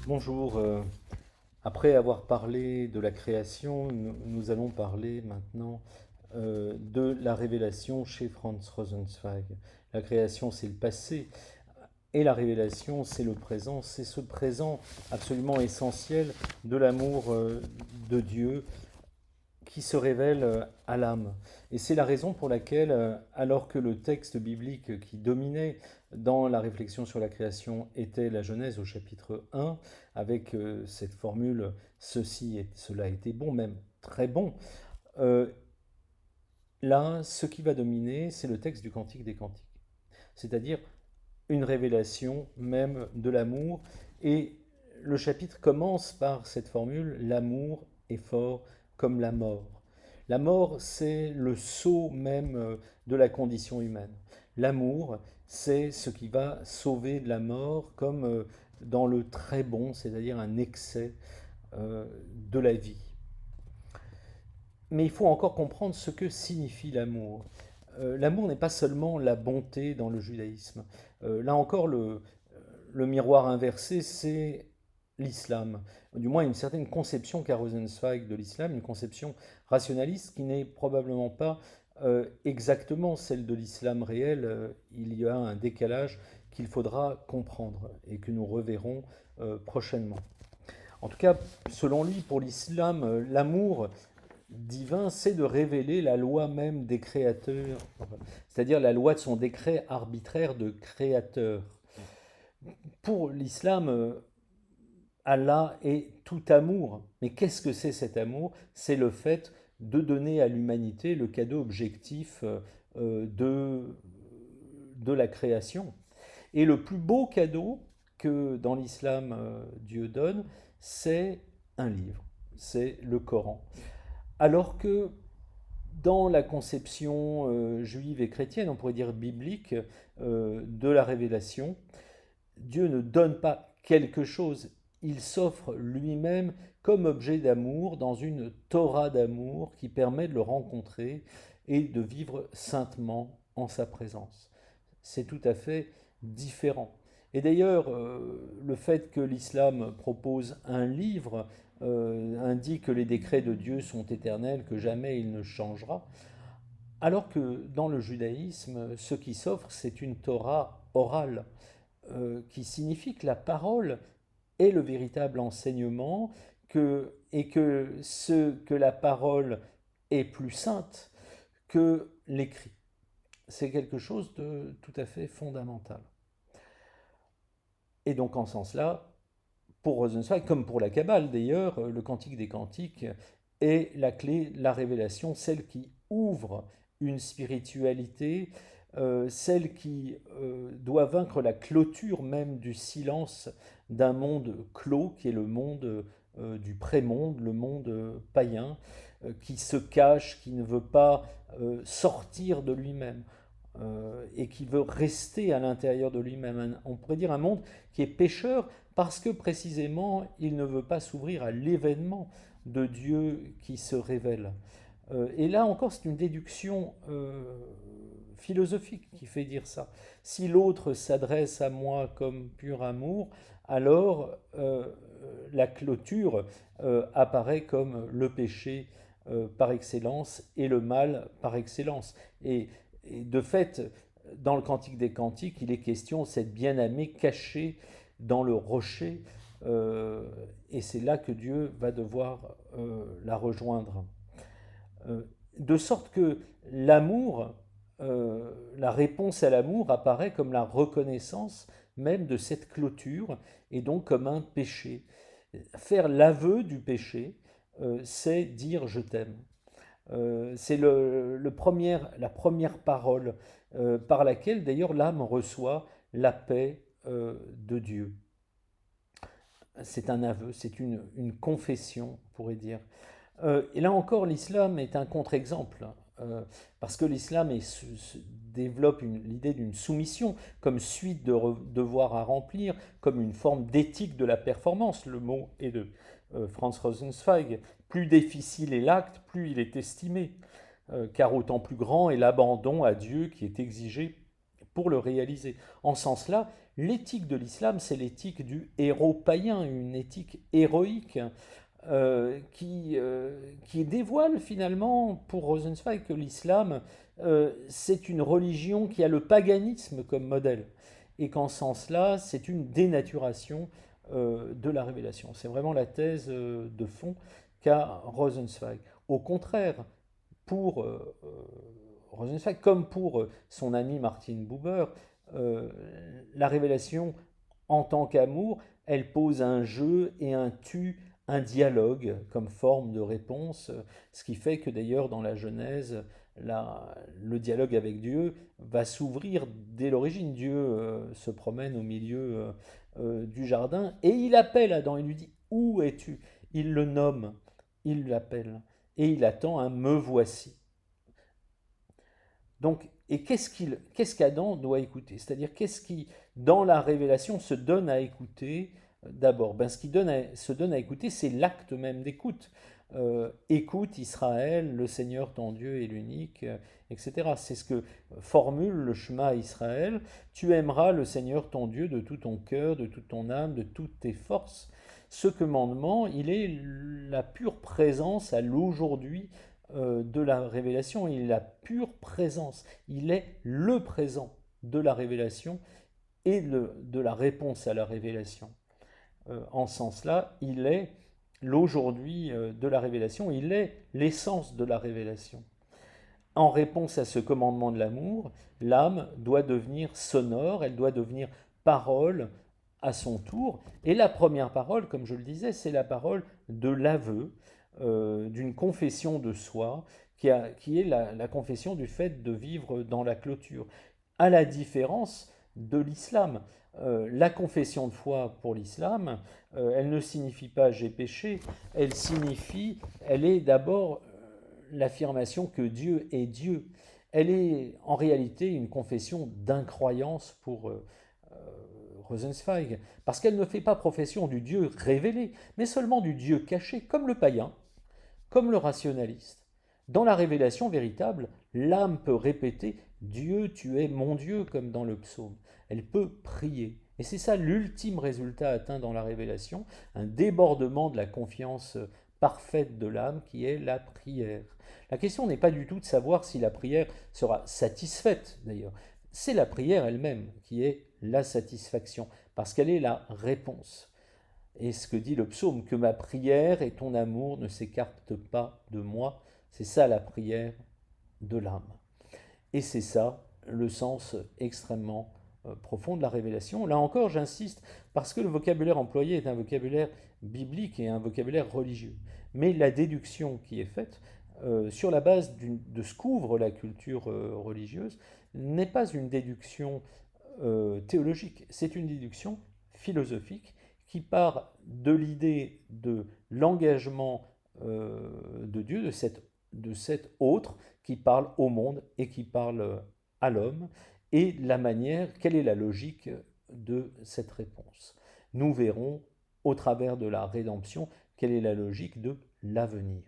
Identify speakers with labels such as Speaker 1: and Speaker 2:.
Speaker 1: Bonjour, après avoir parlé de la création, nous allons parler maintenant de la révélation chez Franz Rosenzweig. La création, c'est le passé, et la révélation, c'est le présent. C'est ce présent absolument essentiel de l'amour de Dieu qui se révèle à l'âme. Et c'est la raison pour laquelle, alors que le texte biblique qui dominait dans la réflexion sur la création était la Genèse au chapitre 1, avec cette formule ceci et cela était bon, même très bon, euh, là, ce qui va dominer, c'est le texte du Cantique des Cantiques. C'est-à-dire une révélation même de l'amour. Et le chapitre commence par cette formule, l'amour est fort comme la mort. La mort, c'est le sceau même de la condition humaine. L'amour, c'est ce qui va sauver de la mort, comme dans le très bon, c'est-à-dire un excès de la vie. Mais il faut encore comprendre ce que signifie l'amour. L'amour n'est pas seulement la bonté dans le judaïsme. Là encore, le miroir inversé, c'est l'islam. Du moins, une certaine conception qu'a Rosenzweig de l'islam, une conception rationaliste qui n'est probablement pas exactement celle de l'islam réel. Il y a un décalage qu'il faudra comprendre et que nous reverrons prochainement. En tout cas, selon lui, pour l'islam, l'amour divin, c'est de révéler la loi même des créateurs, c'est-à-dire la loi de son décret arbitraire de créateur. Pour l'islam, Allah est tout amour. Mais qu'est-ce que c'est cet amour? C'est le fait de donner à l'humanité le cadeau objectif de la création. Et le plus beau cadeau que dans l'islam Dieu donne, c'est un livre, c'est le Coran. Alors que dans la conception juive et chrétienne, on pourrait dire biblique, de la révélation, Dieu ne donne pas quelque chose, il s'offre lui-même comme objet d'amour dans une Torah d'amour qui permet de le rencontrer et de vivre saintement en sa présence. C'est tout à fait différent. Et d'ailleurs, le fait que l'islam propose un livre indique que les décrets de Dieu sont éternels, que jamais il ne changera, alors que dans le judaïsme, ce qui s'offre, c'est une Torah orale, qui signifie que la parole est le véritable enseignement, et que la parole est plus sainte que l'écrit. C'est quelque chose de tout à fait fondamental. Et donc en ce sens-là, pour Rosenzweig, comme pour la Kabbale d'ailleurs, le Cantique des Cantiques est la clé, la révélation, celle qui ouvre une spiritualité, celle qui doit vaincre la clôture même du silence d'un monde clos, qui est le monde du pré-monde, le monde païen, qui se cache, qui ne veut pas sortir de lui-même. Et qui veut rester à l'intérieur de lui-même. On pourrait dire un monde qui est pécheur parce que précisément il ne veut pas s'ouvrir à l'événement de Dieu qui se révèle. Et là encore, c'est une déduction philosophique qui fait dire ça. Si l'autre s'adresse à moi comme pur amour, alors la clôture apparaît comme le péché par excellence et le mal par excellence. Et de fait, dans le Cantique des Cantiques, il est question de cette bien-aimée cachée dans le rocher, et c'est là que Dieu va devoir la rejoindre. De sorte que l'amour, la réponse à l'amour apparaît comme la reconnaissance même de cette clôture, et donc comme un péché. Faire l'aveu du péché, c'est dire je t'aime. C'est la première parole par laquelle d'ailleurs l'âme reçoit la paix de Dieu. C'est un aveu, c'est une confession, on pourrait dire. Et là encore, l'islam est un contre-exemple, parce que l'islam développe l'idée d'une soumission comme suite de devoirs à remplir, comme une forme d'éthique de la performance. Le mot est de Franz Rosenzweig. Plus difficile est l'acte, plus il est estimé, car autant plus grand est l'abandon à Dieu qui est exigé pour le réaliser. En ce sens-là, l'éthique de l'islam, c'est l'éthique du héros païen, une éthique héroïque qui dévoile finalement pour Rosenzweig que l'islam, c'est une religion qui a le paganisme comme modèle. Et qu'en ce sens-là, c'est une dénaturation de la révélation. C'est vraiment la thèse de fond qu'a Rosenzweig. Au contraire, pour Rosenzweig, comme pour son ami Martin Buber, la révélation en tant qu'amour, elle pose un jeu et un dialogue comme forme de réponse, ce qui fait que d'ailleurs dans la Genèse, le dialogue avec Dieu va s'ouvrir dès l'origine. Dieu se promène au milieu du jardin et il appelle Adam, il lui dit où es-tu? Il le nomme, il l'appelle et il attend un me voici. Donc, et qu'est-ce qu'Adam doit écouter? C'est-à-dire, qu'est-ce qui, dans la révélation, se donne à écouter d'abord? Ce qui se donne à écouter, c'est l'acte même d'écoute. Écoute Israël, le Seigneur ton Dieu est l'unique, etc. C'est ce que formule le Shema Israël. Tu aimeras le Seigneur ton Dieu de tout ton cœur, de toute ton âme, de toutes tes forces. Ce commandement, il est la pure présence à l'aujourd'hui de la révélation, il est la pure présence, il est le présent de la révélation et de la réponse à la révélation. En ce sens-là, il est l'aujourd'hui de la révélation, il est l'essence de la révélation. En réponse à ce commandement de l'amour, l'âme doit devenir sonore, elle doit devenir parole à son tour. Et la première parole, comme je le disais, c'est la parole de l'aveu, d'une confession de soi, qui est la confession du fait de vivre dans la clôture. À la différence de l'islam. La confession de foi pour l'islam, elle ne signifie pas j'ai péché, elle est d'abord l'affirmation que Dieu est Dieu. Elle est en réalité une confession d'incroyance pour Rosenzweig, parce qu'elle ne fait pas profession du Dieu révélé, mais seulement du Dieu caché, comme le païen, comme le rationaliste. Dans la révélation véritable, l'âme peut répéter « Dieu, tu es mon Dieu » comme dans le psaume. Elle peut prier. Et c'est ça l'ultime résultat atteint dans la révélation, un débordement de la confiance parfaite de l'âme qui est la prière. La question n'est pas du tout de savoir si la prière sera satisfaite d'ailleurs. C'est la prière elle-même qui est la satisfaction, parce qu'elle est la réponse. Et ce que dit le psaume, que ma prière et ton amour ne s'écartent pas de moi, c'est ça la prière de l'âme. Et c'est ça le sens extrêmement profond de la révélation. Là encore, j'insiste, parce que le vocabulaire employé est un vocabulaire biblique et un vocabulaire religieux. Mais la déduction qui est faite sur la base de ce qu'ouvre la culture religieuse n'est pas une déduction théologique, c'est une déduction philosophique qui part de l'idée de l'engagement de Dieu, de cet autre qui parle au monde et qui parle à l'homme, et la manière, quelle est la logique de cette réponse. Nous verrons au travers de la rédemption quelle est la logique de l'avenir.